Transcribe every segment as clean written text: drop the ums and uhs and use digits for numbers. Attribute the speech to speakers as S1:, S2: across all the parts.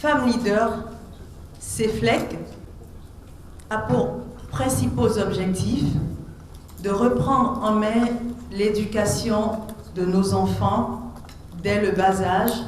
S1: Femmes leaders, CEFLEC a pour principaux objectifs de reprendre en main l'éducation de nos enfants dès le bas âge,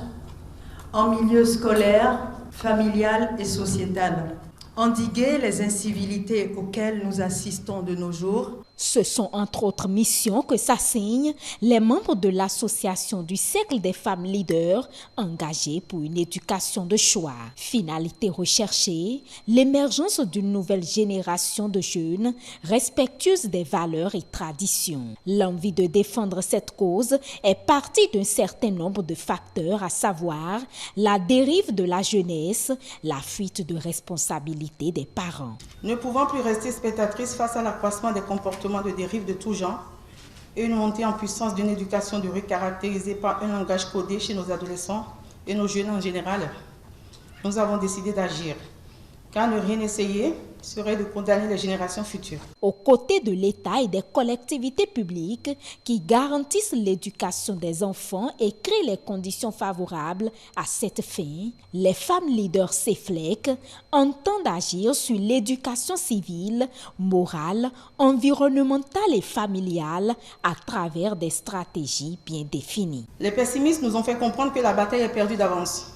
S1: en milieu scolaire, familial et sociétal. Endiguer les incivilités auxquelles nous assistons de nos jours.
S2: Ce sont entre autres missions que s'assignent les membres de l'association du Cercle des femmes leaders engagées pour une éducation de choix. Finalité recherchée, l'émergence d'une nouvelle génération de jeunes respectueuses des valeurs et traditions. L'envie de défendre cette cause est partie d'un certain nombre de facteurs, à savoir la dérive de la jeunesse, la fuite de responsabilité des parents.
S3: Ne pouvant plus rester spectatrices face à l'accroissement des comportements de dérive de tout genre et une montée en puissance d'une éducation de rue caractérisée par un langage codé chez nos adolescents et nos jeunes en général, nous avons décidé d'agir. Car ne rien essayer serait de condamner les générations futures.
S2: Aux côtés de l'État et des collectivités publiques qui garantissent l'éducation des enfants et créent les conditions favorables à cette fin, les femmes leaders CEFLEC entendent agir sur l'éducation civile, morale, environnementale et familiale à travers des stratégies bien définies.
S3: Les pessimistes nous ont fait comprendre que la bataille est perdue d'avance,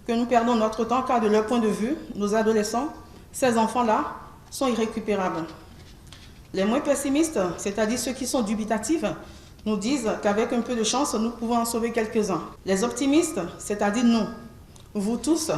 S3: que nous perdons notre temps car de leur point de vue, nos adolescents, ces enfants-là, sont irrécupérables. Les moins pessimistes, c'est-à-dire ceux qui sont dubitatifs, nous disent qu'avec un peu de chance, nous pouvons en sauver quelques-uns. Les optimistes, c'est-à-dire nous, vous tous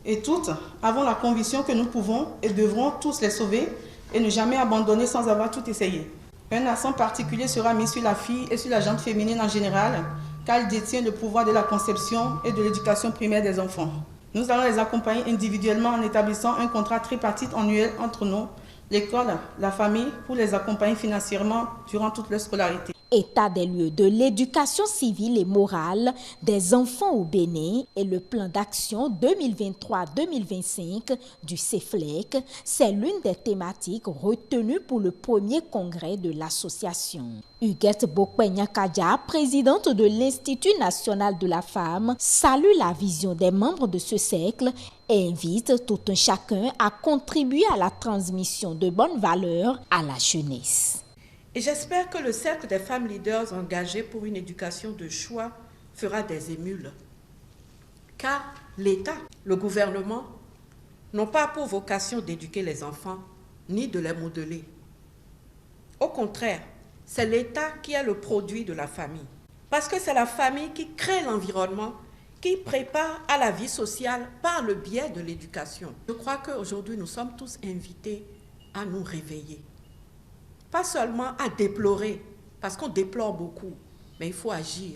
S3: et toutes, avons la conviction que nous pouvons et devrons tous les sauver et ne jamais abandonner sans avoir tout essayé. Un accent particulier sera mis sur la fille et sur la gente féminine en général, car elle détient le pouvoir de la conception et de l'éducation primaire des enfants. Nous allons les accompagner individuellement en établissant un contrat tripartite annuel entre nous, l'école, la famille, pour les accompagner financièrement durant toute leur scolarité.
S2: État des lieux de l'éducation civile et morale des enfants au Bénin et le plan d'action 2023-2025 du CEFLEC, c'est l'une des thématiques retenues pour le premier congrès de l'association. Huguette Bokpenya-Kadia, présidente de l'Institut national de la femme, salue la vision des membres de ce cercle et invite tout un chacun à contribuer à la transmission de bonnes valeurs à la jeunesse.
S4: Et j'espère que le Cercle des femmes leaders engagées pour une éducation de choix fera des émules. Car l'État, le gouvernement, n'ont pas pour vocation d'éduquer les enfants, ni de les modeler. Au contraire, c'est l'État qui est le produit de la famille. Parce que c'est la famille qui crée l'environnement, qui prépare à la vie sociale par le biais de l'éducation. Je crois qu'aujourd'hui, nous sommes tous invités à nous réveiller. Pas seulement à déplorer, parce qu'on déplore beaucoup, mais il faut agir.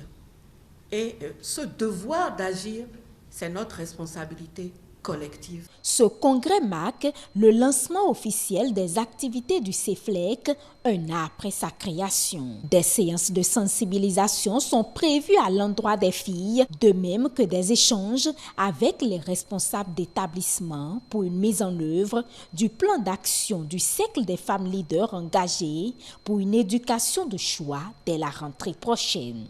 S4: Et ce devoir d'agir, c'est notre responsabilité collective.
S2: Ce congrès marque le lancement officiel des activités du CEFLEC un an après sa création. Des séances de sensibilisation sont prévues à l'endroit des filles, de même que des échanges avec les responsables d'établissement pour une mise en œuvre du plan d'action du Cercle des femmes leaders engagées pour une éducation de choix dès la rentrée prochaine.